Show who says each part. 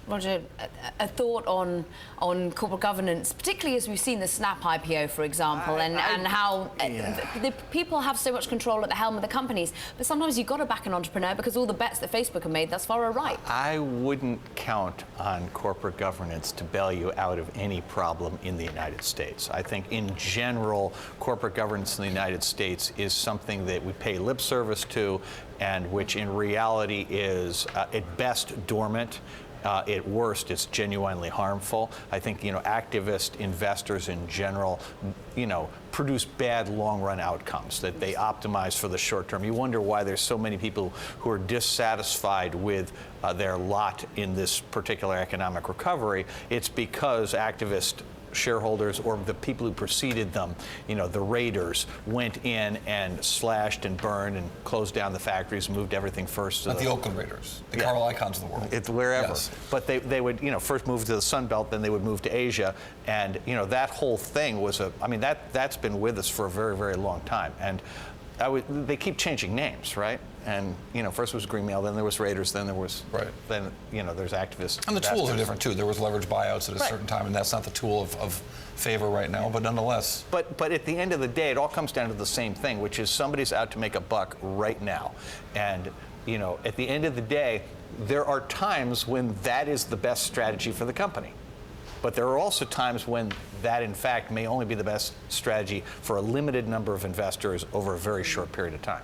Speaker 1: Roger, a thought on corporate governance, particularly as we've seen the Snap IPO, for example, and how the people have so much control at the helm of the companies. But sometimes you've got to back an entrepreneur because all the bets that Facebook have made thus far are right.
Speaker 2: I wouldn't count on corporate governance to bail you out of any problem in the United States. I think in general, corporate governance in the United States is something that we pay lip service to and which in reality is at best dormant. At worst, it's genuinely harmful. I think, activist investors in general, produce bad long-run outcomes, that they optimize for the short term. You wonder why there's so many people who are dissatisfied with their lot in this particular economic recovery. It's because activist shareholders or the people who preceded them, the raiders, went in and slashed and burned and closed down the factories, moved everything first.
Speaker 3: Not the Oakland Raiders, the Carl Icahns of the world.
Speaker 2: It's wherever.
Speaker 3: Yes.
Speaker 2: But they would, first move to the Sun Belt, then they would move to Asia. And, that whole thing was that's been with us for a very, very long time. And they keep changing names, right? And first it was Greenmail, then there was Raiders, then there was then there's activists.
Speaker 3: And the tools are different too. There was leverage buyouts at a certain time, and that's not the tool of favor right now. But nonetheless.
Speaker 2: But at the end of the day, it all comes down to the same thing, which is somebody's out to make a buck right now. And at the end of the day, there are times when that is the best strategy for the company. But there are also times when that, in fact, may only be the best strategy for a limited number of investors over a very short period of time.